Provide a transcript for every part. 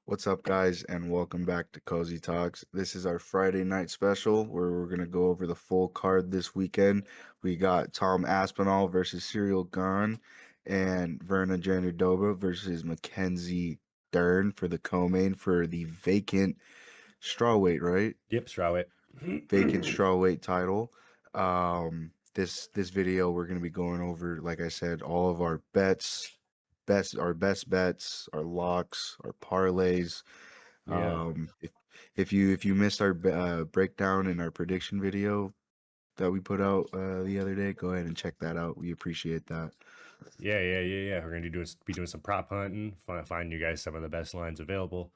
What's up, guys, and welcome back to Cozy Talks. This is our Friday night special where we're going to go over the full card this weekend. We got Tom Aspinall versus Cyril Gane and Verna Jandiroba versus Mackenzie Dern for the co-main for the vacant strawweight, right? Yep, Strawweight. Vacant strawweight title. This video we're going to be going over, like I said, all of our our best bets, our locks, our parlays. Yeah. If you missed our breakdown and our prediction video that we put out the other day, go ahead and check that out. We appreciate that. Yeah. We're gonna be doing some prop hunting, find you guys some of the best lines available.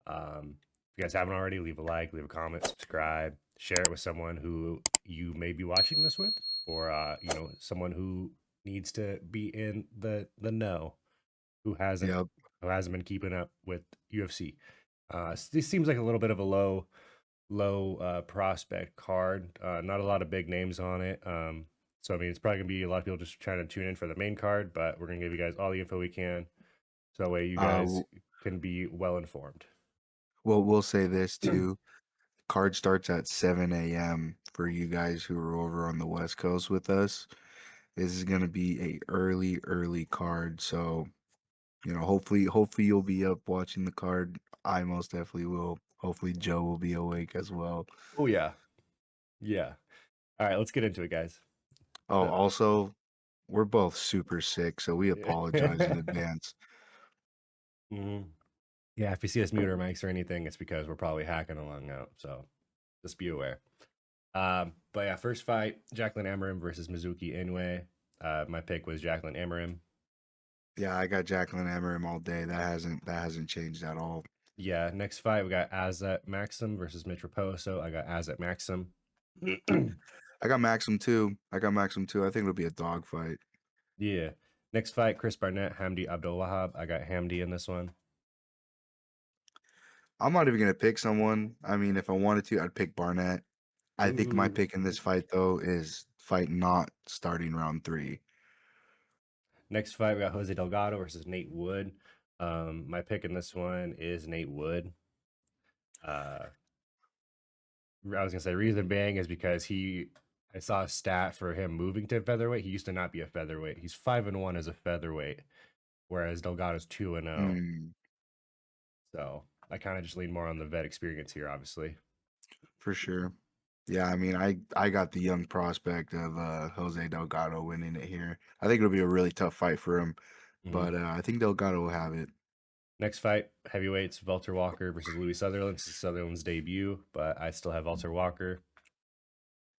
If you guys haven't already, leave a like, leave a comment, subscribe, share it with someone who you may be watching this with, or someone who needs to be in the know, who hasn't Yep. who hasn't been keeping up with UFC. This seems like a little bit of a low prospect card. Not a lot of big names on it. So I mean, it's probably gonna be a lot of people just trying to tune in for the main card, but we're gonna give you guys all the info we can, so that way you guys Uh, can be well informed. we'll say this too. Card starts at 7 a.m. for you guys who are over on the West Coast with us. This is gonna be a early card, so hopefully you'll be up watching the card. I most definitely will. Hopefully Joe will be awake as well. Oh yeah, yeah. All right, let's get into it, guys. Oh, The also, we're both super sick, so we apologize in advance. Mhm. Yeah, if you see us mute our mics or anything, it's because we're probably hacking along out. So just be aware. But yeah, first fight: Jacqueline Amarim versus Mizuki Inoue. My pick was Jacqueline Amarim. Yeah, I got Jacqueline Emmerim all day. That hasn't changed at all. Yeah, next fight we got Azat Maxim versus Mitch Raposo. I got Azat Maxim. I got Maxim too. I think it'll be a dog fight. Yeah. Next fight, Chris Barnett, Hamdi Abdulwahab. I got Hamdi in this one. I'm not even gonna pick someone. I mean, if I wanted to, I'd pick Barnett. I think my Ooh. pick in this fight though is fight not starting round 3. Next fight, we got Jose Delgado versus Nate Wood. My pick in this one is Nate Wood. Uh, I was gonna say reason being is because I saw a stat for him moving to featherweight. He used to not be a featherweight. He's 5-1 as a featherweight, whereas Delgado's 2-0. Mm, So I kind of just lean more on the vet experience here, obviously. for sure. Yeah, I mean, I got the young prospect of Jose Delgado winning it here. I think it'll be a really tough fight for him, Mhm. but I think Delgado will have it. Next fight, heavyweights, Valter Walker versus Louis Sutherland. This is Sutherland's debut, but I still have Valter Walker.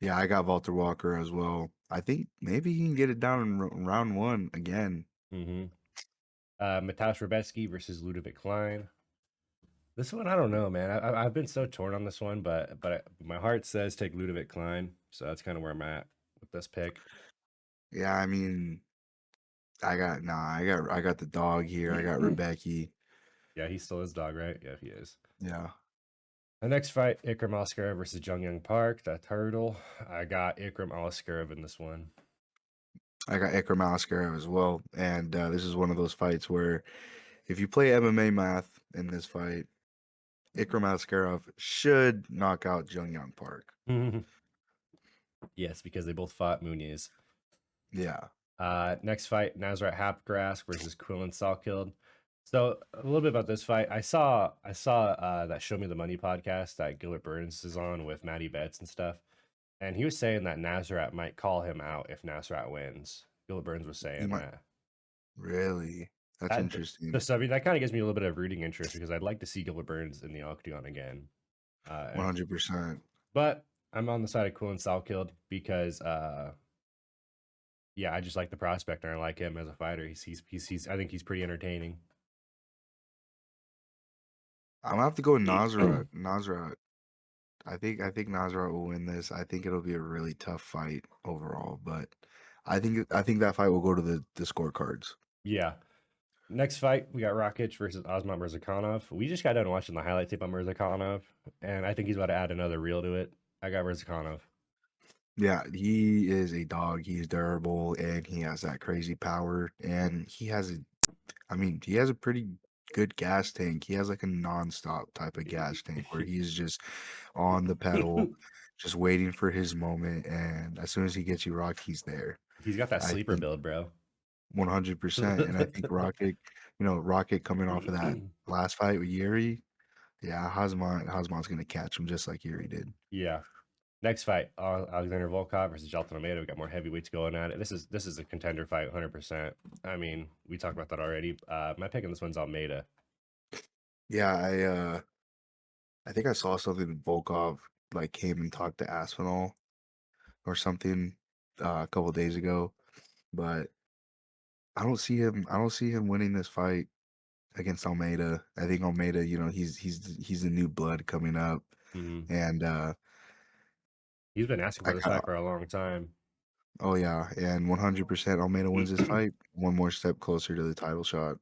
Yeah, I got Walter Walker as well. I think maybe he can get it down in round 1 again. Mm-hmm. Mateusz Rebetsky versus Ludovic Klein. This one, I don't know, man. I've been so torn on this one, but my heart says take Ludovic Klein, so that's kind of where I'm at with this pick. Yeah, I mean, I got the dog here. I got Rebecca. Yeah, he still is dog, right? Yeah, he is. Yeah, The next fight, Ikram Askarov versus Jung Young Park, that turtle. I got Ikram Askarov in this one. I got Ikram Askarov as well. And this is one of those fights where if you play MMA math in this fight, Ikram Askarov should knock out Jung Young Park. Yes, because they both fought Muniz. Yeah. Next fight, Nasrat Hapgrass versus Quillen Salkild. So a little bit about this fight. I saw that Show Me the Money podcast that Gilbert Burns is on with Matty Betts and stuff. And he was saying that Nasrat might call him out if Nasrat wins. Gilbert Burns was You saying might that. really. That's interesting. So I mean, that kind of gives me a little bit of rooting interest because I'd like to see Gilbert Burns in the octagon again. Uh, 100%. but I'm on the side of Quillen Salkild because yeah, I just like the prospect and I like him as a fighter. He's I think he's pretty entertaining. I'm gonna have to go with Nasrat. Nasrat. I think Nasrat will win this. I think it'll be a really tough fight overall, but I think that fight will go to the scorecards. Yeah. Next fight, we got Rakic versus Osman Mirzakhanov. We just got done watching the highlight tape on Mirzakhanov, and I think he's about to add another reel to it. I got Mirzakhanov. Yeah, he is a dog. He's durable and he has that crazy power and he has a pretty good gas tank. He has like a nonstop type of gas tank where he's just on the pedal, just waiting for his moment. And as soon as he gets you rocked, he's there. He's got that I sleeper think build, bro. 100%. And I think Rocket, Rocket coming off of that last fight with Yuri, yeah, Hazmat's gonna catch him just like Yuri did. Yeah. Next fight, Alexander Volkov versus Jalton Almeida. We got more heavyweights going at it. This is a contender fight, 100%. I mean, we talked about that already. My pick on this one's Almeida. Yeah, I think I saw something that Volkov like came and talked to Aspinall or something a couple days ago, but I don't see him winning this fight against Almeida. I think Almeida, he's the new blood coming up, Mhm. and He's been asking I for this got fight for a long time. oh yeah, and 100% Almeida wins this fight, one more step closer to the title shot.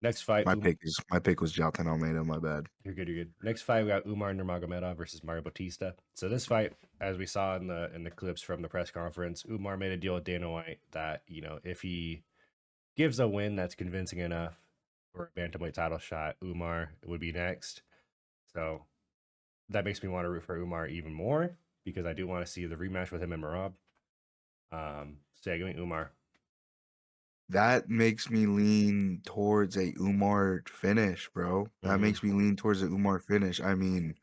Next fight, My pick was Jailton Almeida. My bad. you're good. You're good. Next fight, we got Umar Nurmagomedov versus Mario Bautista. So this fight, as we saw in the clips from the press conference, Umar made a deal with Dana White that if he gives a win that's convincing enough for a bantamweight title shot, Umar would be next. So that makes me want to root for Umar even more because I do want to see the rematch with him and Marab. So yeah, give me Umar. That makes me lean towards a Umar finish, bro. That Mm-hmm. makes me lean towards a Umar finish. I mean,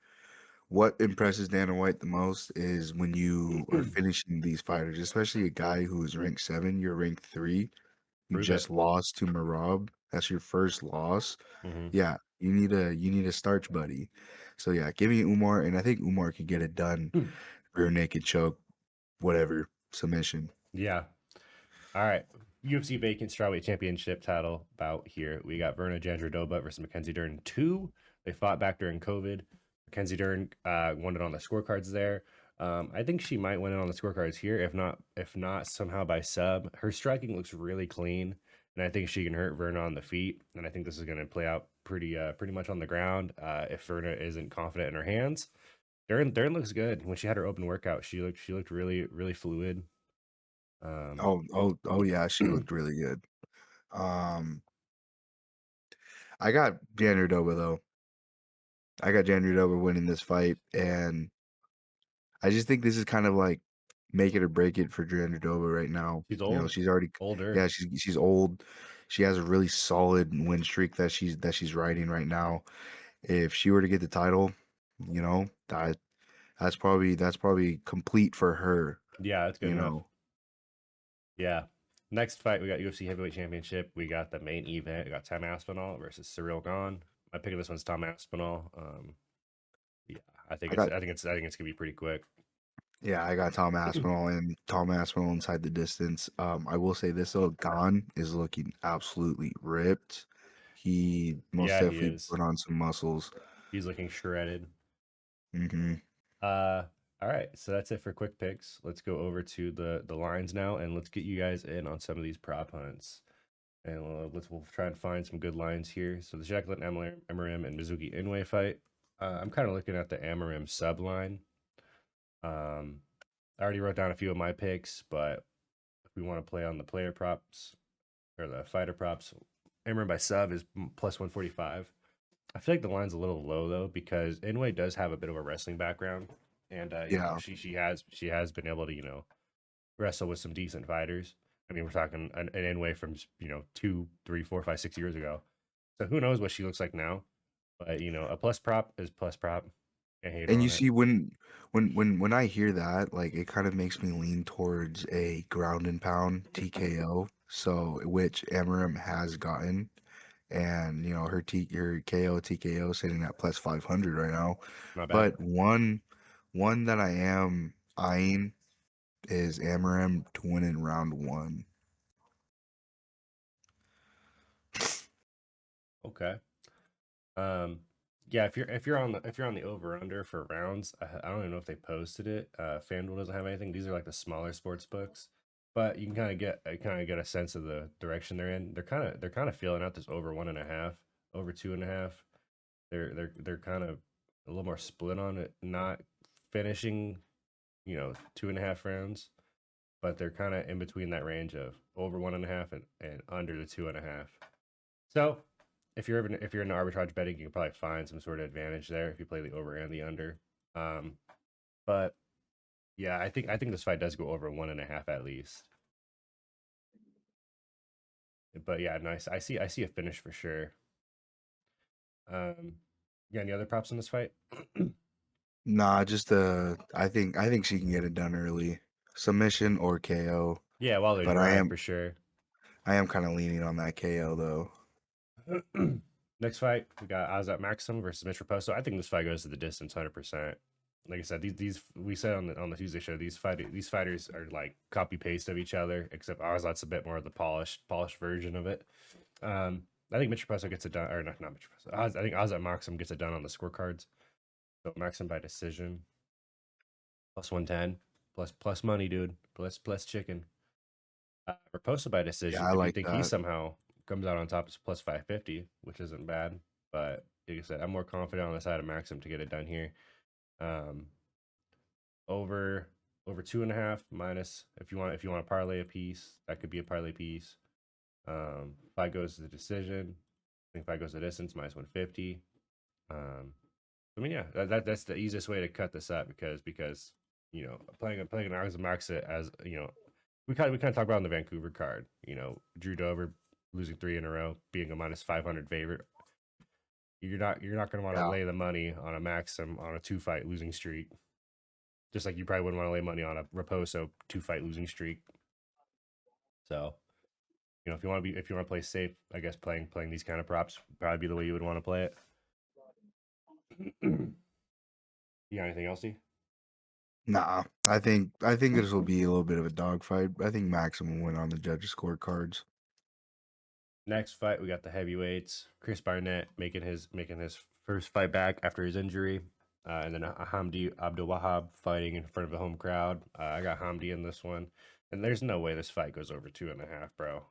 what impresses Dana White the most is when you are finishing these fighters, especially a guy who is ranked 7, you're ranked 3. You Prove it. just lost to Marab. That's your first loss. Mm-hmm. Yeah, you need a starch buddy. So yeah, give me Umar, and I think Umar can get it done. Rear naked choke, whatever, submission. Yeah. All right. UFC vacant strawweight championship title bout here. We got Verna Jandiroba versus Mackenzie Dern 2. They fought back during COVID. Mackenzie Dern won it on the scorecards there. I think she might win it on the scorecards here, if not somehow by sub. Her striking looks really clean, and I think she can hurt Verna on the feet. And I think this is going to play out pretty much on the ground if Verna isn't confident in her hands. Dern looks good. When she had her open workout, she looked really fluid. Um, Oh yeah, she looked really good. Um, I got Jandiroba though. I got Jandiroba winning this fight, and I just think this is kind of like make it or break it for Jandiroba right now. she's old, She's already, older. yeah, she's old. She has a really solid win streak that she's riding right now. If she were to get the title, that's probably complete for her. Yeah, that's good You enough. know, Yeah. Next fight, we got UFC Heavyweight Championship. We got the main event. We got Tom Aspinall versus Cyril Gane. My pick of this one's Tom Aspinall. Yeah, I got I think it's gonna be pretty quick. yeah, I got Tom Aspinall and Tom Aspinall inside the distance. I will say this though, Gon is looking absolutely ripped. He most Yeah, he definitely is. put on some muscles. He's looking shredded. Hmm. Uh, all right, so that's it for quick picks. Let's go over to the lines now, and let's get you guys in on some of these prop hunts. And we'll try and find some good lines here. So the Jacqueline Amarim and Mizuki Inoue fight. I'm kind of looking at the Amarim sub line. I already wrote down a few of my picks, but if we want to play on the player props or the fighter props, Amarim by sub is plus 145. I feel like the line's a little low though because Inoue does have a bit of a wrestling background, and Yeah, she has been able to wrestle with some decent fighters. I mean, we're talking an Inoue from 2, 3, 4, 5, 6 years ago. So who knows what she looks like now? But a plus prop is plus prop. Can't hate her and you on it. see when I hear that, like it kind of makes me lean towards a ground and pound TKO. So which Amarim has gotten, and her KO TKO sitting at plus 500 right now. Not bad. But one that I am eyeing is Amarim to win in round one. Okay. Um, yeah, if you're on the over under for rounds, I don't even know if they posted it. FanDuel doesn't have anything. These are like the smaller sports books, but you can kind of get a sense of the direction they're in. They're kind of feeling out this over 1.5, over 2.5. They're kind of a little more split on it, not finishing 2.5 rounds, but they're kind of in between that range of over 1.5 and under the 2.5. So if you're in arbitrage betting, you can probably find some sort of advantage there if you play the over and the under. Um, but yeah, I think this fight does go over 1.5 at least. But yeah, nice. I see a finish for sure. Yeah, any other props in this fight? Nah, just I think she can get it done early, submission or KO. Yeah, while they But I dry am for sure. I am kind of leaning on that KO though. Next fight, we got Azat Maxim versus Mitch Raposo. I think this fight goes to the distance, 100%. Like I said, these we said on the Tuesday show, these fighters are like copy paste of each other, except Azat's a bit more of the polished version of it. I think Mitch Raposo gets it done, or not Mitch Raposo. I think Azat Maxim gets it done on the scorecards. So Maxim by decision, plus 110, plus money, dude, plus chicken. Raposo by Yeah, decision. I If you like think he that. somehow comes out on top, it's plus 550, which isn't bad. But like I said, I'm more confident on the side of Maxim to get it done here. Um, over over 2.5 minus if you want to parlay a piece, that could be a parlay piece. Fight goes to the decision. I think fight goes to distance minus 150. Um, I mean, yeah, that's the easiest way to cut this up because playing an Max as we kind of talk about on the Vancouver card. Drew Dover losing 3 in a row, being a minus 500 favorite. You're not going to want to Yeah. lay the money on a Maxim on a 2-fight losing streak. Just like you probably wouldn't want to lay money on a Raposo 2-fight losing streak. So if you want to play safe, I guess playing these kind of props would probably be the way you would want to play it. You got anything else? Nah, I think this will be a little bit of a dogfight. I think Maxim will win on the judges' scorecards. Next fight, we got the heavyweights. Chris Barnett making his first fight back after his injury, and then Hamdi Abdul-Wahab fighting in front of a home crowd. I got Hamdi in this one, and there's no way this fight goes over 2.5, bro.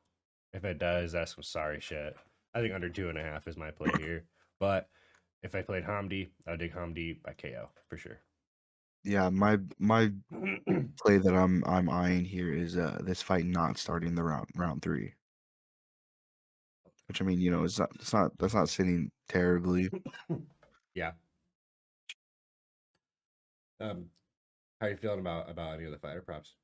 If it does, that's some sorry shit. I think under 2.5 is my play here, but if I played Hamdi, I would take Hamdi by KO for sure. Yeah, my play that I'm eyeing here is this fight not starting the round three. Which I mean, it's not that's not sitting terribly. Yeah. How are you feeling about any of the fighter props?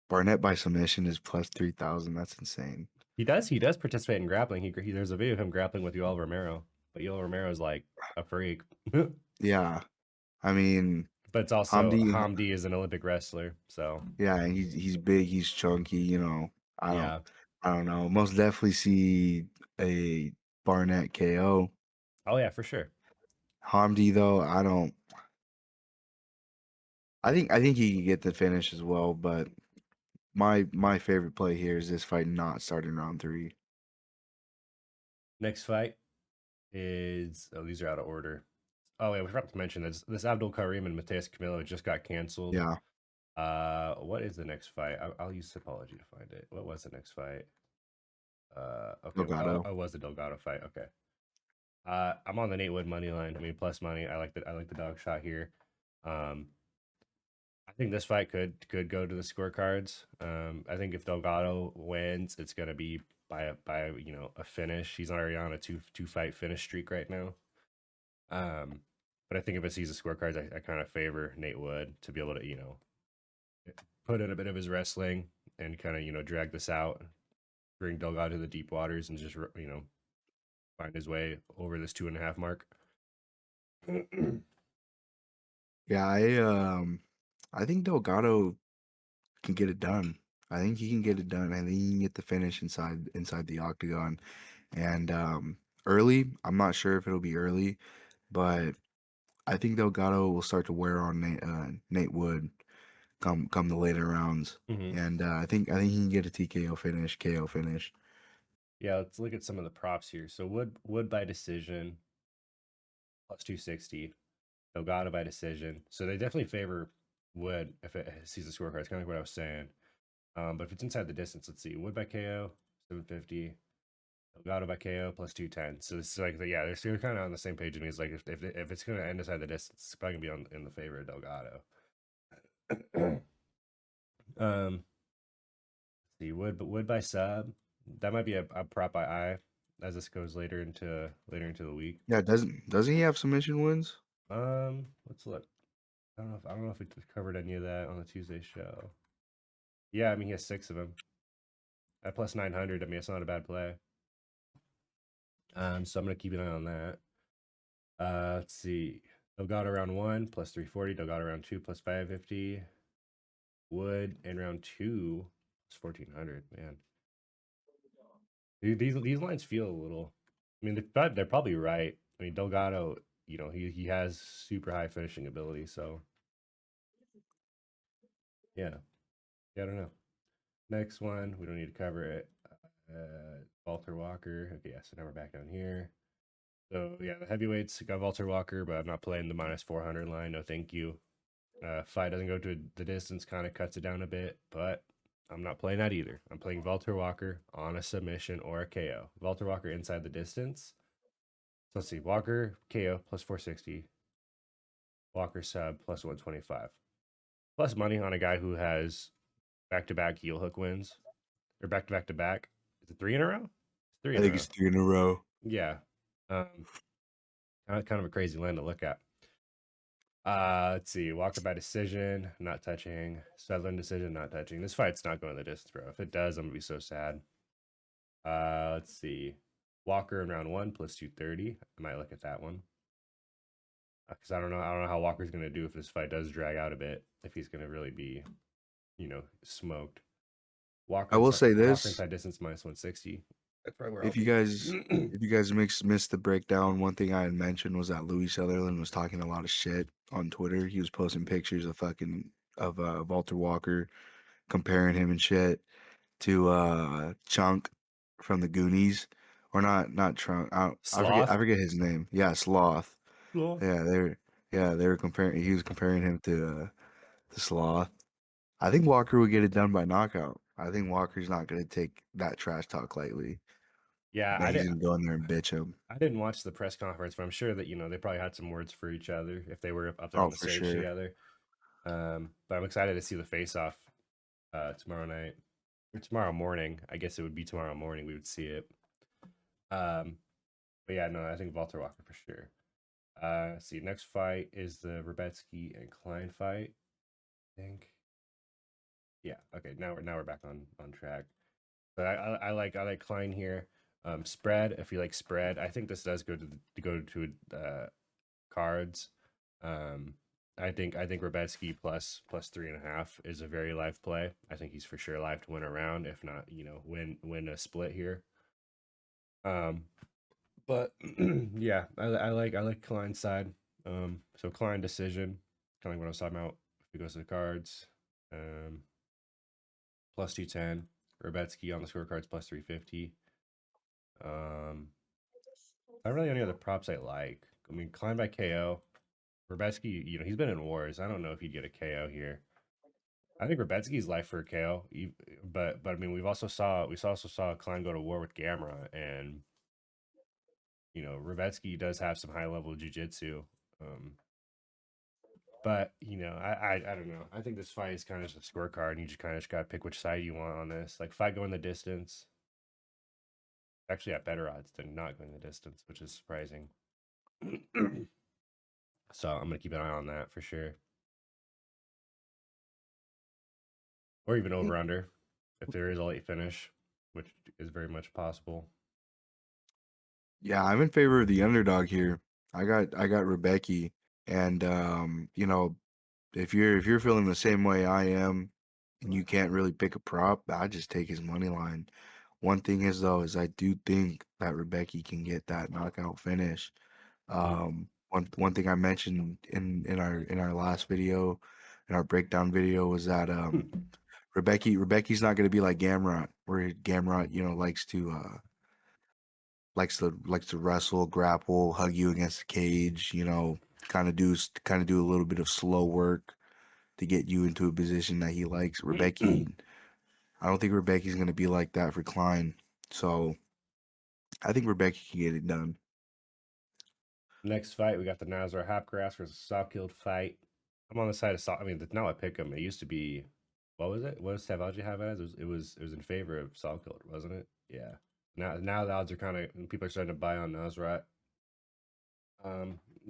Barnett by submission is plus 3,000. That's insane. He does participate in grappling. There's a video of him grappling with Yoel Romero, but Yoel Romero is like a freak. But Yeah, I mean, it's also Hamdi, Hamdi is an Olympic wrestler, so yeah, and he's big, he's chunky. I don't yeah. I don't know. Most definitely see a Barnett KO. Oh yeah, for sure. Hamdi though, I don't. I think he can get the finish as well, but my favorite play here is this fight not starting round three. Next fight is these are out of order. Oh yeah, we forgot to mention this Abdul Karim and Mateus Camilo just got canceled. Yeah, What is the next fight? I'll use Topology to find it. What was the next fight? Okay. Delgado. Oh, it was the Delgado fight. Okay. I'm on the Nate Wood money line. I mean, plus money. I like the dog shot here. Um, I think this fight could go to the scorecards. I think if Delgado wins, it's gonna be by a finish. He's already on a two fight finish streak right now. Um, but I think if it sees the scorecards, I kind of favor Nate Wood to be able to put in a bit of his wrestling and kind of drag this out, bring Delgado to the deep waters, and just find his way over this 2.5 mark. Yeah, I think Delgado can get it done. I think he can get it done. I think he can get the finish inside the octagon. And early, I'm not sure if it'll be early, but I think Delgado will start to wear on Nate Wood come the later rounds. Hmm. And I think he can get a TKO finish, KO finish. Yeah, let's look at some of the props here. So Wood by decision plus 260. Delgado by decision. So they definitely favor Wood if it sees the scorecard. It's kind of like what I was saying. But if it's inside the distance, let's see. Wood by KO, 750. Delgado by KO plus 210. So this is like, yeah, they're kind of on the same page as me. It's like if it's going to end inside the distance, it's probably going to be in the favor of Delgado. um, See, would by sub. That might be a prop by eye as this goes later into the week. Yeah, doesn't he have submission wins? Let's look. I don't know if we covered any of that on the Tuesday show. Yeah, I mean he has 6 of them at plus 900. I mean it's not a bad play. So I'm gonna keep an eye on that. Let's see. Delgado round 1 plus 340. Delgado round 2 plus 550. Wood in round 2 plus 1400. Man, these lines feel a little. I mean, they're probably right. I mean, Delgado, he has super high finishing ability. So yeah, I don't know. Next one, we don't need to cover it. Walter Walker. Okay, yeah. So now we're back down here. So yeah, the heavyweights got Walter Walker, but I'm not playing the minus 400 line. No, thank you. Fight doesn't go to the distance, kind of cuts it down a bit, but I'm not playing that either. I'm playing Walter Walker on a submission or a KO. Walter Walker inside the distance. So let's see. Walker KO plus 460. Walker sub plus 125. Plus money on a guy who has back-to-back heel hook wins. Or back-to-back-to-back. Is it 3 in a row? It's 3 I in a think row. it's 3 in a row. Yeah. Kind of a crazy line to look at. Let's see. Walker by decision, not touching. Sutherland decision, not touching. This fight's not going the distance, bro. If it does, I'm gonna be so sad. Let's see. Walker in round 1 plus 230. I might look at that one. Because I don't know how Walker's gonna do if this fight does drag out a bit. If he's gonna really be, smoked. I will say Walker this: inside distance minus 160. That's probably where I'll if you be. guys if you guys missed the breakdown, one thing I had mentioned was that Louis Sutherland was talking a lot of shit on Twitter. He was posting pictures of Walter Walker, comparing him and shit to Chunk from the Goonies, or not Chunk. I Sloth. forget his name. Yeah, Sloth. Sloth. Yeah, they were comparing. He was comparing him to Sloth. I think Walker would get it done by knockout. I think Walker's not gonna take that trash talk lightly. Yeah, That I he's did. gonna go in there and bitch him. I didn't watch the press conference, but I'm sure that they probably had some words for each other if they were up there Oh, on the for stage sure. together. But I'm excited to see the face off tomorrow night or tomorrow morning. I guess it would be tomorrow morning we would see it. But yeah, no, I think Walter Walker for sure. Let's see, next fight is the Rebetsky and Klein fight. I think. Yeah. Okay. Now we're back on track. But I like Klein here. Spread. If you like spread, I think this does go to cards. Um, I think Rebetsky plus 3.5 is a very live play. I think he's for sure live to win a round, if not, win a split here. But yeah, I like Klein's side. So Klein decision, kind of what I was talking about. If he goes to the cards, plus 210. Rebetsky on the scorecards plus 350. Not really any other props I like. I mean, Klein by KO. Rebetsky, he's been in wars. I don't know if he'd get a KO here. I think Rebetsky's life for a KO, but I mean, we also saw Klein go to war with Gamera, and Rebetsky does have some high level jujitsu. But I don't know. I think this fight is kind of just a scorecard, and you just kind of gotta pick which side you want on this. Like fight going the distance, actually at better odds than not going the distance, which is surprising. So I'm gonna keep an eye on that for sure, or even over under if there is a late finish, which is very much possible. Yeah, I'm in favor of the underdog here. I got Rebecca, and if you're feeling the same way I am, and you can't really pick a prop, I just take his money line. One thing is though, is I do think that Rebecca can get that knockout finish. Mm. One thing I mentioned in our last video, in our breakdown video, was that Rebecca's not gonna be like Gamrot, where Gamrot, likes to wrestle, grapple, hug you against the cage, kind of do a little bit of slow work to get you into a position that he likes. I don't think Rebecca's gonna be like that for Klein. So I think Rebecca can get it done. Next fight, we got the Nazar Hapgrass versus Salkilled fight. I'm on the side of Sal. I mean, now I pick him. It used to be What was it? What does Savaji have it as? It was in favor of Salkeld, wasn't it? Yeah. Now the odds are kind of people are starting to buy on Nasrat.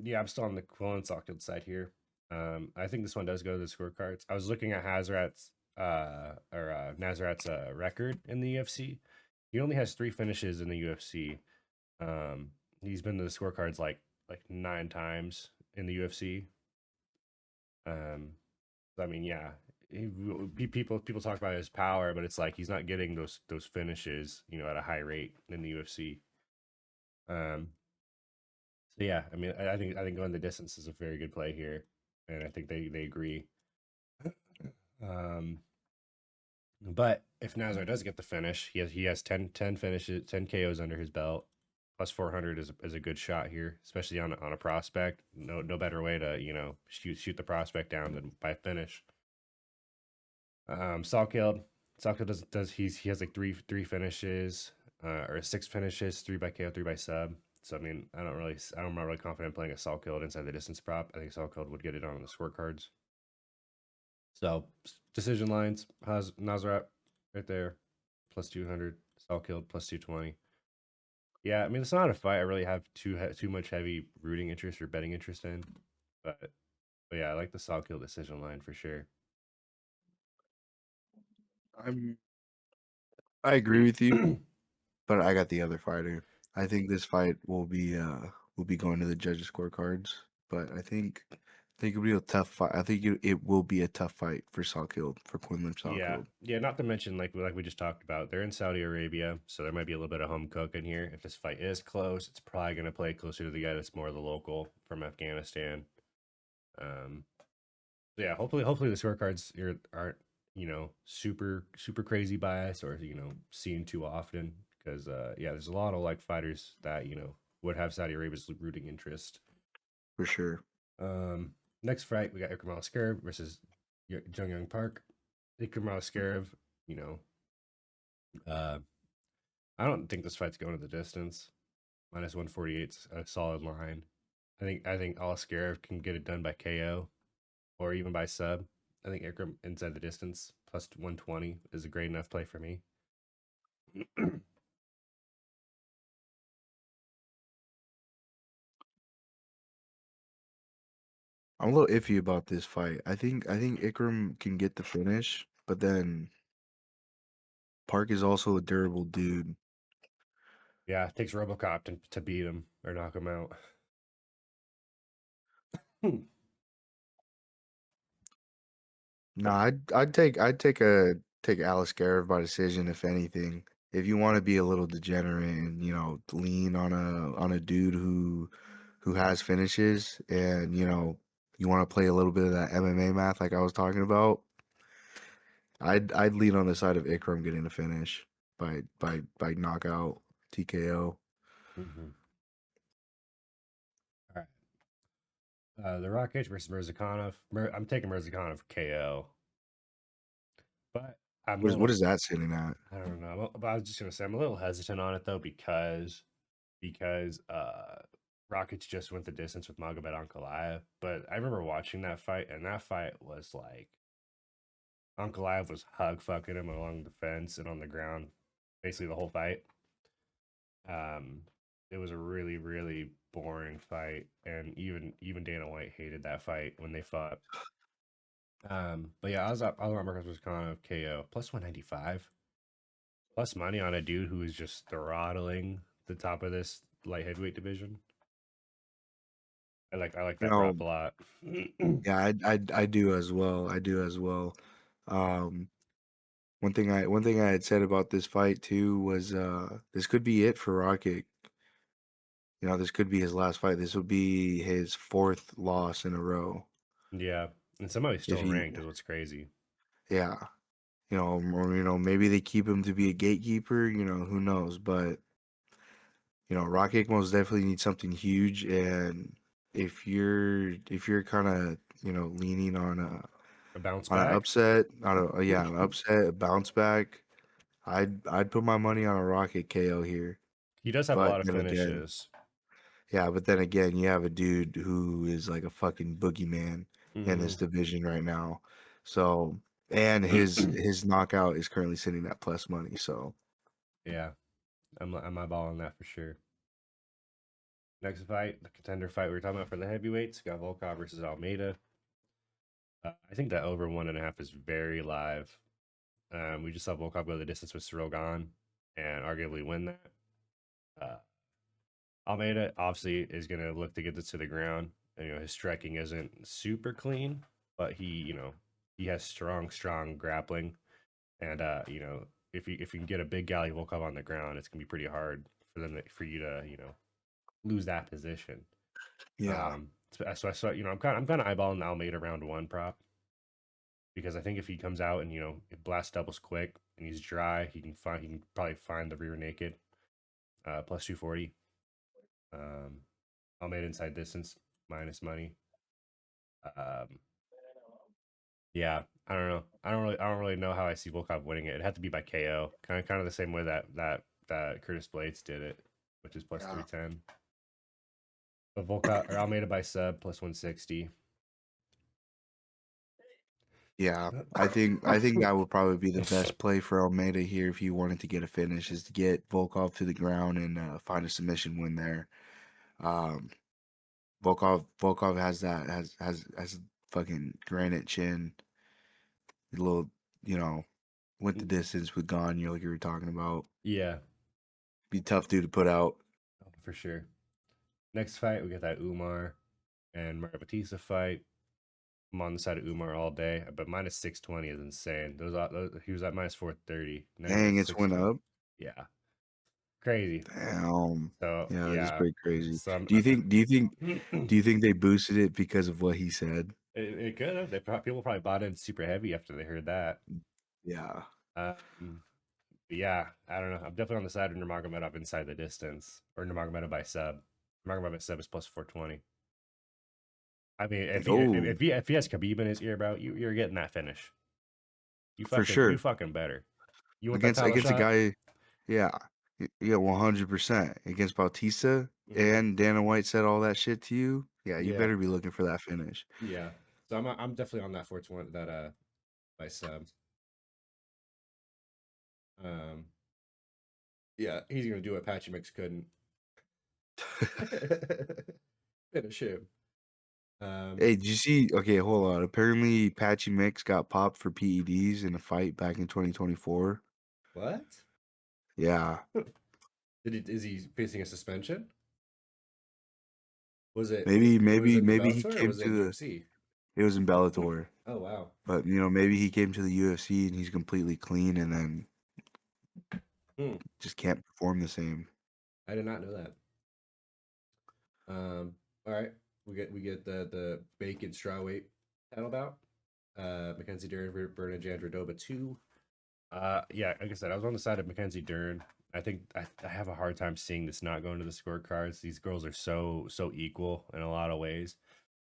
Yeah, I'm still on the Quillen Salkeld side here. I think this one does go to the scorecards. I was looking at Hazrat's Nazrat's record in the UFC. He only has 3 finishes in the UFC. Um, he's been to the scorecards like 9 times in the UFC. Um, I mean, yeah, people talk about his power, but it's like he's not getting those finishes, at a high rate in the UFC. Um, so yeah, I mean, I think going the distance is a very good play here, and I think they agree. Um, but if Nazar does get the finish, he has 10 finishes, 10 KOs under his belt. Plus 400 is a good shot here, especially on a prospect. No better way to shoot the prospect down than by finish. Salkeld. Salkeld he has like three finishes, or 6 finishes, 3 by KO, 3 by sub. So I mean, I'm not really confident playing a Salkeld inside the distance prop. I think Salkeld would get it on the scorecards. So decision lines has Nazrat right there, plus 200. Salkeld plus 220. Yeah, I mean it's not a fight I really have too much heavy rooting interest or betting interest in, but yeah, I like the Salkeld decision line for sure. I'm I agree with you, but I got the other fighter. I think this fight will be going to the judges' scorecards, but I think it'll be a tough fight. I think it will be a tough fight for Salkeld, for Quinlan Yeah, Salkeld, yeah. Not to mention, like we just talked about, they're in Saudi Arabia, so there might be a little bit of home cooking here. If this fight is close, it's probably going to play closer to the guy that's more the local from Afghanistan. Um, so yeah, hopefully the scorecards aren't super crazy bias or seen too often because yeah, there's a lot of like fighters that would have Saudi Arabia's rooting interest. for sure. Um, Next fight we got Ikram Al versus Jung Young Park. Ikram Al you know. Uh, I don't think this fight's going to the distance. Minus 148's a solid line. I think Oscar can get it done by KO or even by sub. I think Ikram inside the distance plus 120 is a great enough play for me. I'm a little iffy about this fight. I think Ikram can get the finish, but then Park is also a durable dude. Yeah, it takes Robocop to beat him or knock him out. No, I'd take Alice Garrett by decision if anything. If you want to be a little degenerate and lean on a dude who has finishes and you want to play a little bit of that MMA math like I was talking about, I'd lean on the side of Ikram getting the finish by knockout TKO. Mhm. All right. The Rockage versus Mirzakhanov. I'm taking Mirzakhanov KO, but I'm a What little. is that sitting at? I don't know. But I was just gonna say I'm a little hesitant on it though because Rockets just went the distance with Magomed Ankalaev. But I remember watching that fight, and that fight was like Ankalaev was hug fucking him along the fence and on the ground, basically the whole fight. Um, it was a really boring fight, and even Dana White hated that fight when they fought. But yeah, I was on Marcus was kind of KO plus 195, plus money on a dude who is just throttling the top of this light heavyweight division. I like You that know, prop a lot. yeah, I do as well. I do as well. Um, one thing I had said about this fight too was this could be it for Rocket. This could be his last fight. This would be his fourth loss in a row. Yeah, and somebody's If still he, ranked is what's crazy. yeah, or maybe they keep him to be a gatekeeper. Who knows? But Rocket most definitely needs something huge. And if you're kind of leaning on a A bounce on an back. upset, an upset, a bounce back, I'd put my money on a Rocket KO here. He does have a But lot of then again, finishes. yeah, but then again, you have a dude who is like a fucking boogeyman in this Hmm. division right now. So And his knockout is currently sitting at plus money. So Yeah, I'm eyeballing that for sure. Next fight, the contender fight we were talking about for the heavyweights, got Volkov versus Almeida. I think that over 1.5 is very live. We just saw Volkov go the distance with Gane and arguably win that. Uh, Almeida obviously is going to look to get this to the ground. And, his striking isn't super clean, but he has strong grappling. And if you can get a big galley Volkov on the ground, it's gonna be pretty hard for you to lose that position. yeah, So I'm kind of eyeballing the Almeida round one prop because I think if he comes out and it blasts doubles quick and he's dry, he can probably find the rear naked plus 240. Um, Almeida inside distance minus money. Um, yeah, I don't know. I don't really know how I see Volkov winning it. It'd have to be by KO, kind of the same way that Curtis Blades did it, which is plus yeah, 310. But Volkov or Almeida by sub plus 160. yeah. I think that would probably be the best play for Almeida here if he wanted to get a finish, is to get Volkov to the ground and find a submission win there. Um, Volkov has a fucking granite chin, a little, you know, went the distance with Gane, like you were talking about. Yeah, Be tough dude to put out. for sure. Next fight, we got that Umar and Mario Batista fight. I'm on the side of Umar all day, but minus 620 is insane. He was at minus 430. Now he's Dang, at it's went 620. up. Yeah, crazy. Damn. So Yeah, that is yeah, pretty crazy. so I'm, Do you I'm think do you think do you think they boosted it because of what he said? it could have. People probably bought in super heavy after they heard that. Yeah. Um, but yeah, I don't know. I'm definitely on the side of Nurmagomedov inside the distance or Nurmagomedov by sub. Nurmagomedov by sub is plus 420. I mean, if he if, Oh, if he if he has Khabib in his ear, bro, you're getting that finish. for You sure. fucking better. You want that title Against a shot? guy, yeah. Yeah, 100% against Bautista, Hmm. and Dana White said all that shit to you. Yeah, you Yeah, better be looking for that finish. yeah. So I'm definitely on that 420 that by sub. Um, yeah, he's gonna do what Patchy Mix couldn't finish him. Um, Hey, did you see? Okay, hold on. Apparently, Patchy Mix got popped for PEDs in a fight back in 2024. what? Yeah, Is he facing a suspension? Was maybe it in maybe he Bellator or came was it to in the. UFC? It was in Bellator, Oh wow. but maybe he came to the UFC and he's completely clean, and then Hmm. just can't perform the same. I did not know that. All right. We get the bacon strawweight title bout. Mackenzie Dern, Berna Jandrodova 2. Yeah, like I said, I was on the side of Mackenzie Dern. I think I have a hard time seeing this not going to the scorecards. These girls are so equal in a lot of ways.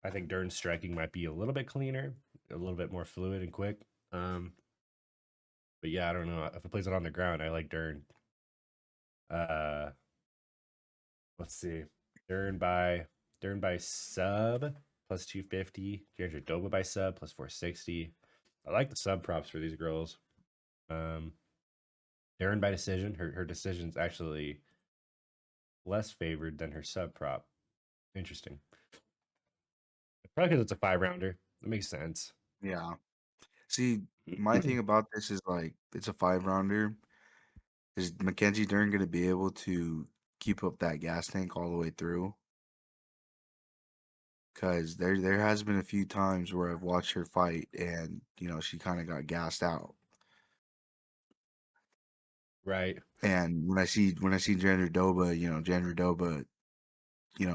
I think Dern's striking might be a little bit cleaner, a little bit more fluid and quick. Um, but yeah, I don't know. If it plays it on the ground, I like Dern. Uh, let's see. Dern by Dern by sub plus 250. Jandrodova by sub plus 460. I like the sub props for these girls. Um, Darren by decision. Her decision's actually less favored than her sub prop. Interesting. Probably because it's a 5 rounder. That makes sense. Yeah. See, my thing about this is like it's a 5 rounder. Is Mackenzie Dern going to be able to keep up that gas tank all the way through? Because there has been a few times where I've watched her fight and she kind of got gassed out. Right. And when I see Jandra Doba,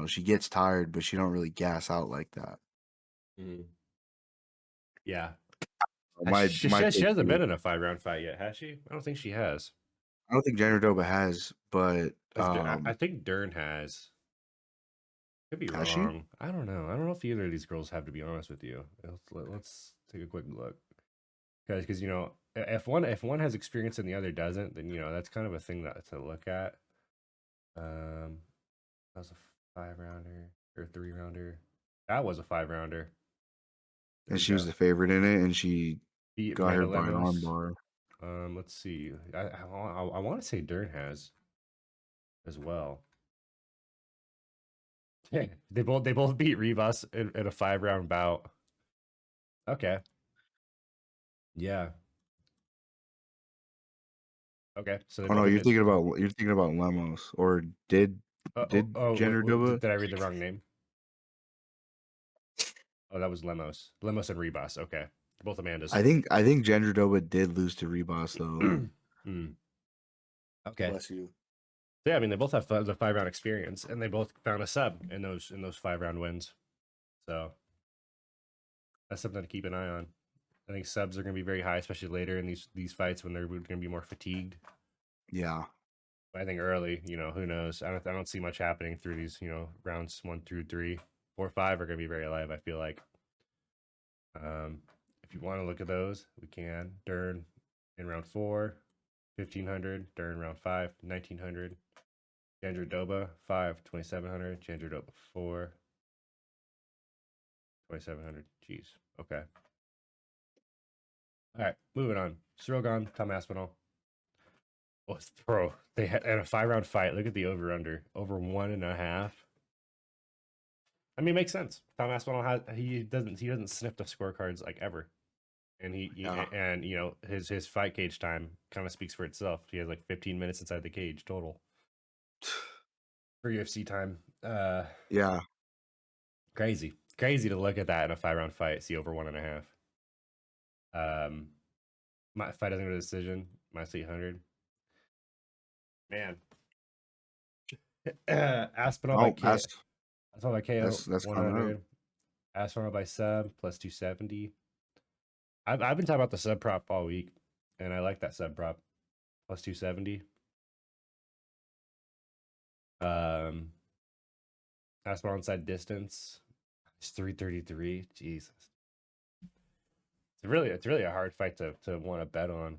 she gets tired, but she don't really gas out like that. Mm. Yeah. My She take hasn't is, been in a 5 round fight yet, has she? I don't think she has. I don't think Jandra Doba has, but I think Dern has. Could be has she? wrong. I don't know. I don't know if either of these girls have, to be honest with you. Let's take a quick look. Because if one has experience and the other doesn't, then that's kind of a thing that to look at. Um, that was a 5 rounder or 3 rounder. That was a 5 rounder. And There we she was go. the favorite in it, and she. Beat got Amanda her by an Lemos. armbar. Let's see. I want to say Dern has as well. Yeah, they both beat Rebus in a 5-round bout. Okay. Yeah. Okay. So they Oh no, both admit. you're thinking about Lemos, or did Gender Duba? Did I read the wrong name? Oh, that was Lemos. Lemos and Rebus. Okay. Both Amandas. I think Gender Duba did lose to Rebos though. Hmm. Okay. Bless you. So, yeah, I mean they both have the 5-round experience, and they both found a sub in those 5-round wins. So that's something to keep an eye on. I think subs are going to be very high, especially later in these fights when they're going to be more fatigued. Yeah. But I think early, who knows? I don't see much happening through these, rounds 1 through 3, 4, 5 are going to be very alive. I feel like. If you want to look at those, we can. Dern in round 4, 1500. Dern round 5, 1900. Jandra Doba 5, 2700. Jandra Doba 4, 2700. Jeez. Okay. All right, moving on. Srogan, Tom Aspinall. Oh, bro, they had a 5-round fight. Look at the over 1.5. I mean, it makes sense. Tom Aspinall he doesn't sniff the scorecards like ever, and Yeah. his fight cage time kind of speaks for itself. He has like 15 minutes inside the cage total for UFC time. Yeah. Crazy to look at that in a 5-round fight. See over 1.5. My fight doesn't go to decision. Minus 800. Man, Aspinall by Oh, K. Aspinall by KO that's coming up. 100. Aspinall by sub plus 270. I've been talking about the sub prop all week, and I like that sub prop plus 270. Um, Aspinall inside distance. It's 333. Jesus. It's really a hard fight to want to bet on.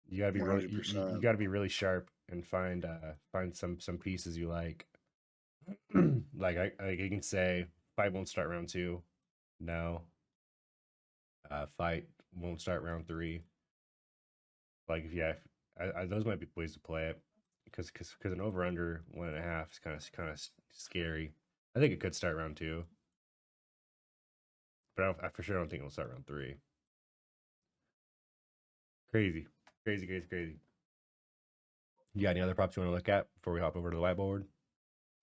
You gotta be really you 100%. gotta be really sharp and find some pieces you like. Like you can say fight won't start round 2. No. Fight won't start round 3. Like those might be ways to play it because an over under 1.5 is kind of scary. I think it could start round 2, but I for sure don't think it'll start round 3. Crazy, crazy, crazy, crazy. You got any other props you want to look at before we hop over to the whiteboard?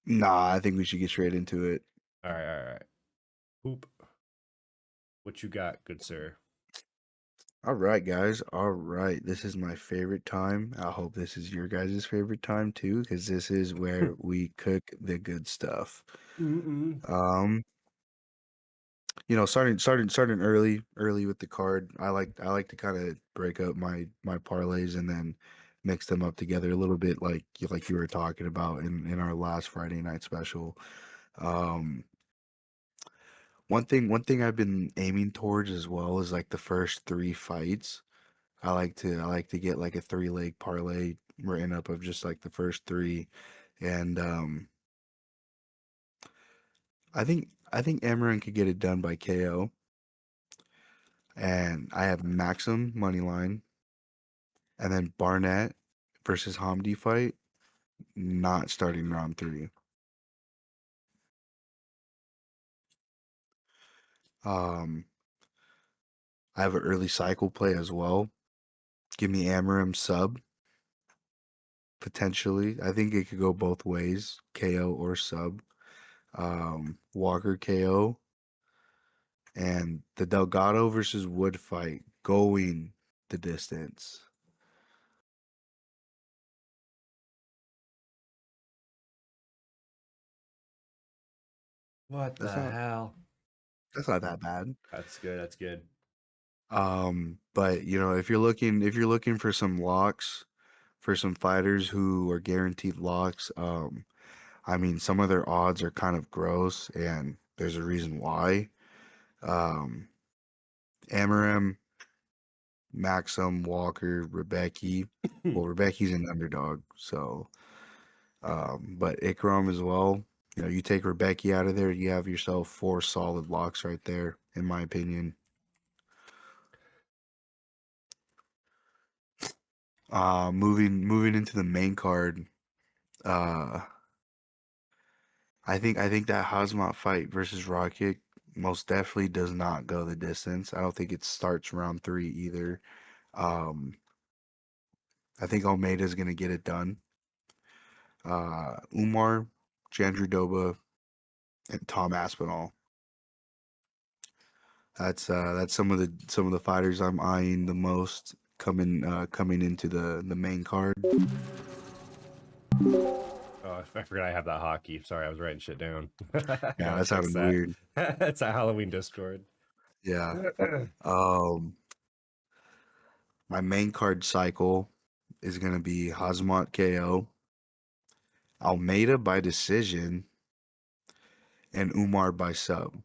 Nah, I think we should get straight into it. All right, all right. Hoop. What you got, good sir? All right, guys. All right. This is my favorite time. I hope this is your guys' favorite time too, because this is where we cook the good stuff. Mm-mm. Um, starting early with the card. I like to kind of break up my parlays and then mix them up together a little bit, like you were talking about in our last Friday night special. Um, one thing I've been aiming towards as well is like the first 3 fights. I like to get like a 3-leg parlay written up of just like the first 3, and I think Amarin could get it done by KO, and I have Maxim money line, and then Barnett versus Hamdi fight not starting round 3. Um, I have an early cycle play as well. Give me Amarim sub potentially. I think it could go both ways, KO or sub. Walker KO. And the Delgado versus Wood fight going the distance. What That's the not hell? that's not that bad. That's good. That's good. But if you're looking for some locks, for some fighters who are guaranteed locks, I mean some of their odds are kind of gross, and there's a reason why. Um, Amarim, Maxim, Walker, Rebecki. Well, Rebecki's an underdog, so but Ikram as well. You take Rebecca out of there, you have yourself 4 solid locks right there, in my opinion. Moving into the main card. Uh, I think that Hazmat fight versus Rocket most definitely does not go the distance. I don't think it starts round three either. Um, I think Almeida's gonna get it done. Umar, Jandredoba, and Tom Aspinall. That's some of the fighters I'm eyeing the most coming into the main card. Oh, I forgot I have that hockey. Sorry, I was writing shit down. Yeah, Gotta that fix sounded that. weird. It's a Halloween Discord. Yeah. Um, my main card cycle is gonna be Hazmat KO, Almeida by decision, and Umar by sub.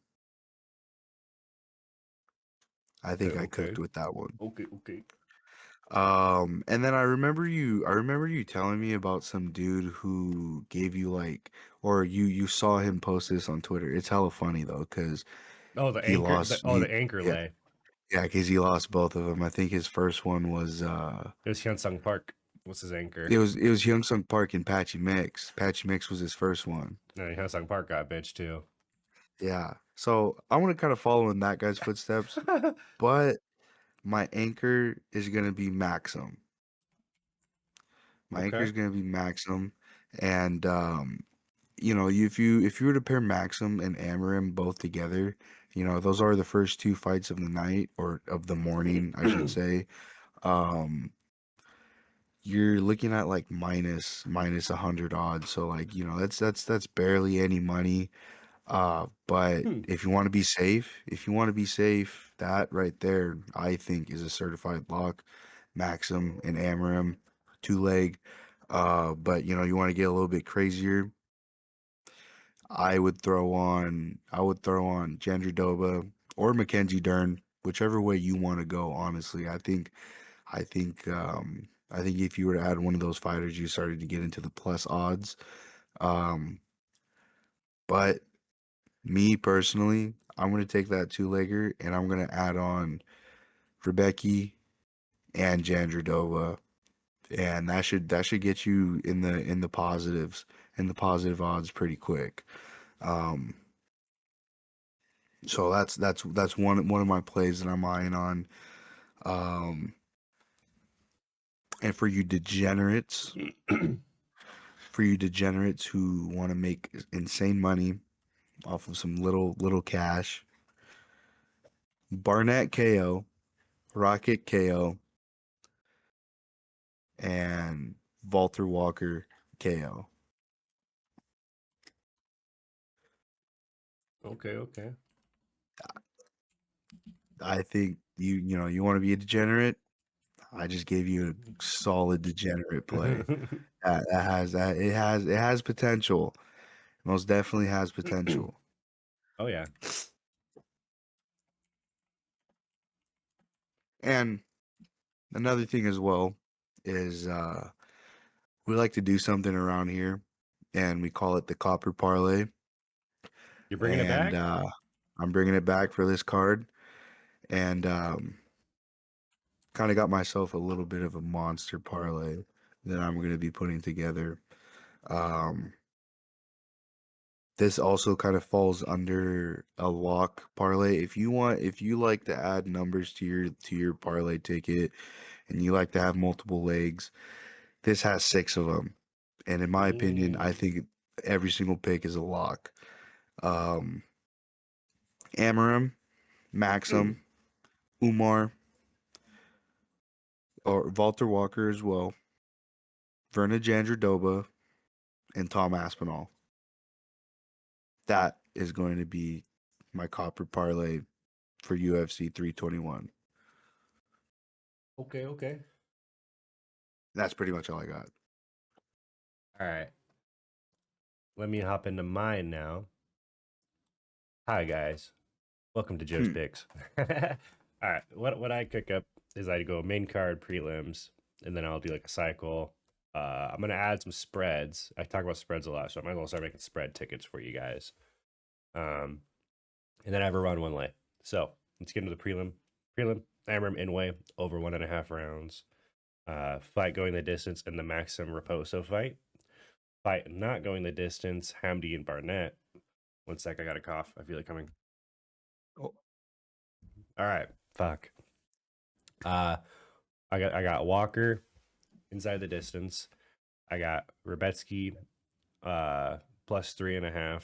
I Okay, think I okay, cooked with that one. okay, okay. And then I remember you telling me about some dude who gave you like, or you saw him post this on Twitter. It's hella funny though, because Oh, the he anchor. lost. The anchor Yeah, lay. yeah, because he lost both of them. I think his first one was It was Hyunsung Park. What's his anchor? it was Hyungsung Park and Patchy Mix. Patchy Mix was his first one. No, Hyunsung Park got bitched too. Yeah. So I want to kind of follow in that guy's footsteps, but my anchor is gonna be Maxim. My anchor Okay. is gonna be Maxim, and if you were to pair Maxim and Amarim both together, those are the first two fights of the night or of the morning, I should say. Um, you're looking at like minus 100 odds, so like that's barely any money. But Hmm. if you want to be safe, that right there, I think is a certified lock. Maxim and Amarim, two leg. But you want to get a little bit crazier. I would throw on Jandredoba or Mackenzie Dern, whichever way you want to go, honestly. I think if you were to add one of those fighters, you started to get into the plus odds. Um, but me personally, I'm gonna take that two-legger and I'm gonna add on Rebecca and Jandredoba, and that should get you in the positives and the positive odds pretty quick. Um, So that's one of my plays that I'm eyeing on. Um, and for you degenerates who want to make insane money off of some little cash, Barnett KO, Rocket KO, and Walter Walker KO. Okay, okay. I think you want to be a degenerate. I just gave you a solid degenerate play. That it has potential. Most definitely has potential. Oh yeah. And another thing as well is we like to do something around here, and we call it the copper parlay. You're bringing it And back? I'm bringing it back for this card, and kind of got myself a little bit of a monster parlay that I'm going to be putting together. Um, this also kind of falls under a lock parlay. If you like to add numbers to your parlay ticket, and you like to have multiple legs, this has six of them. And in my opinion, I Ooh. think every single pick is a lock. Um, Amarim, Maxim, Umar, or Walter Walker as well, Verna Jandradoba, and Tom Aspinall. That is going to be my copper parlay for UFC 321. Okay, okay. That's pretty much all I got. All right. Let me hop into mine now. Hi guys. Welcome to Joe's Hmm. Picks. All right. What I cook up is I go main card prelims, and then I'll do like a cycle. I'm gonna add some spreads. I talk about spreads a lot, so I might as well start making spread tickets for you guys. Um, and then I have a run one lay. So let's get into the prelim. Prelim, Amram Inway over 1.5 rounds. Fight going the distance in the Maxim Raposo fight. Fight not going the distance, Hamdi and Barnett. One sec, I got a cough. I feel it coming. Oh, All right, fuck. I got Walker inside the distance. I got Rebetsky plus 3.5.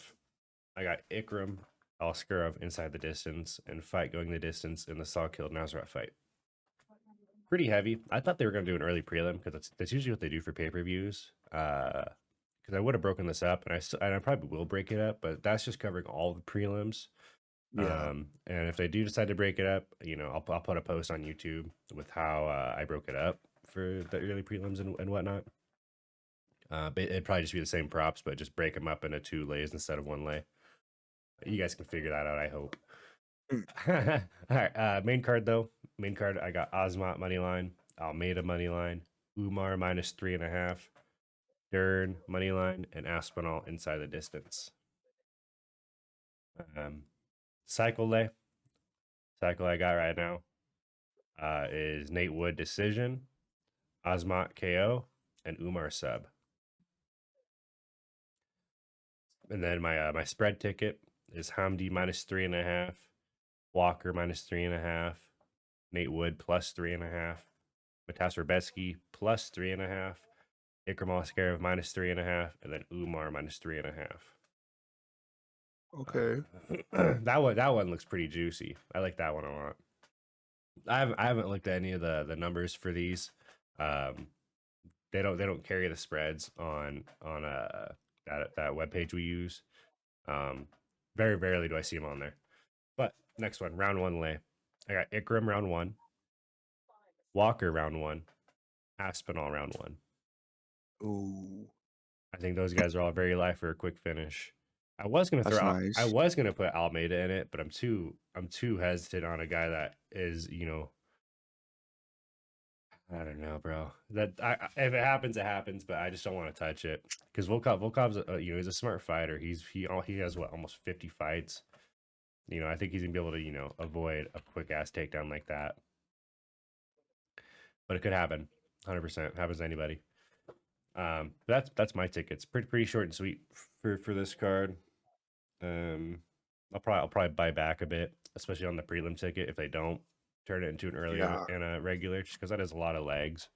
I got Ikram Alskurov inside the distance and fight going the distance in the Saw killed Nazareth fight. Pretty heavy. I thought they were going to do an early prelim because that's usually what they do for pay-per-views. Because I would have broken this up, and I probably will break it up, but that's just covering all the prelims. yeah. And if they do decide to break it up, I'll put a post on YouTube with how I broke it up for the early prelims and whatnot. But it'd probably just be the same props, but just break them up into 2 lays instead of 1 lay. You guys can figure that out, I hope. Mm. All right, main card though. Main card, I got Osmot money line, Almeida money line, Umar minus 3.5, Dern money line, and Aspinall inside the distance. Cycle I got right now is Nate Wood decision, Osmot KO, and Umar sub. And then my spread ticket is Hamdi minus 3.5, Walker minus 3.5, Nate Wood plus 3.5, Matas Rebetsky plus 3.5, Ikram Askarov minus 3.5, and then Umar minus 3.5. Okay. That one looks pretty juicy. I like that one a lot. I haven't looked at any of the numbers for these. They don't carry the spreads on that webpage we use. Very rarely do I see them on there. But next one, round 1 lay. I got Ikram round 1, Walker round 1, Aspinall round 1. Ooh, I think those guys are all very live for a quick finish. I was gonna that's I nice. was gonna put Almeida in it, but I'm too hesitant on a guy that is, I don't know, bro. That if it happens, it happens, but I just don't want to touch it because Volkov's he's a smart fighter. He has what, almost 50 fights. I think he's gonna be able to avoid a quick ass takedown like that. But it could happen, 100% happens to anybody. That's my tickets. Pretty short and sweet for this card. I'll probably buy back a bit, especially on the prelim ticket if they don't turn it into an early Yeah. and a regular, just because that is a lot of legs.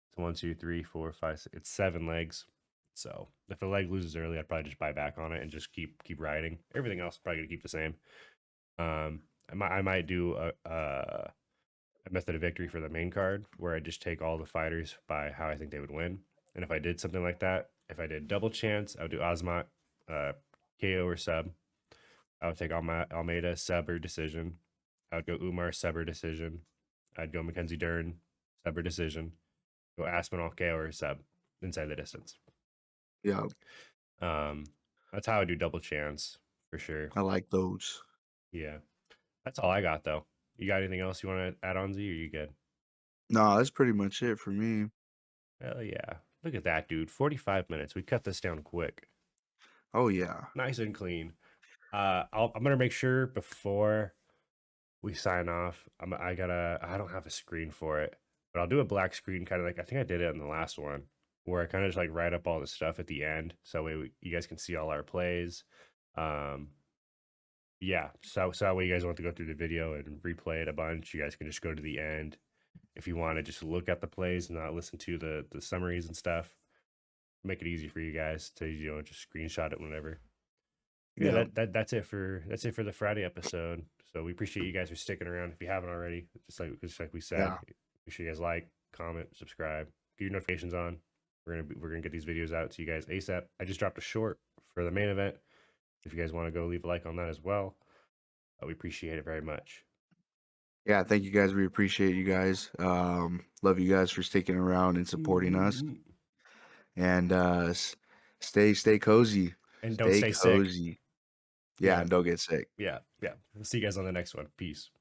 It's 1, 2, 3, 4, 5, 6, it's 7 legs. So if a leg loses early, I'd probably just buy back on it and just keep riding. Everything else probably gonna keep the same. I might do a method of victory for the main card where I just take all the fighters by how I think they would win. And if I did something like that, if I did double chance, I would do Osmot, KO or sub. I would take Almeida sub or decision. I would go Umar sub or decision. I'd go Mackenzie Dern sub or decision. Go Aspinall KO or sub inside the distance. Yeah. That's how I do double chance for sure. I like those. Yeah, that's all I got though. You got anything else you want to add on, Z? Or you good? No, that's pretty much it for me. Hell yeah! Look at that, dude. 45 minutes. We cut this down quick, Oh yeah. nice and clean. I'm gonna make sure before we sign off. I don't have a screen for it, but I'll do a black screen, kind of like I think I did it in the last one, where I kind of just like write up all the stuff at the end, so you guys can see all our plays. Um, yeah, so that way you guys want to go through the video and replay it a bunch. You guys can just go to the end if you want to just look at the plays and not listen to the summaries and stuff. Make it easy for you guys to just screenshot it whenever. Yeah, Yeah. that's it for the Friday episode. So we appreciate you guys for sticking around. If you haven't already, just like we said, Yeah. make sure you guys like, comment, subscribe, get your notifications on. We're gonna get these videos out to you guys ASAP. I just dropped a short for the main event. If you guys want to go leave a like on that as well, we appreciate it very much. Yeah, thank you guys. We appreciate you guys. Love you guys for sticking around and supporting us. And stay cozy. And don't Stay stay sick. cozy. Yeah, Yeah, and don't get sick. yeah. We'll see you guys on the next one. Peace.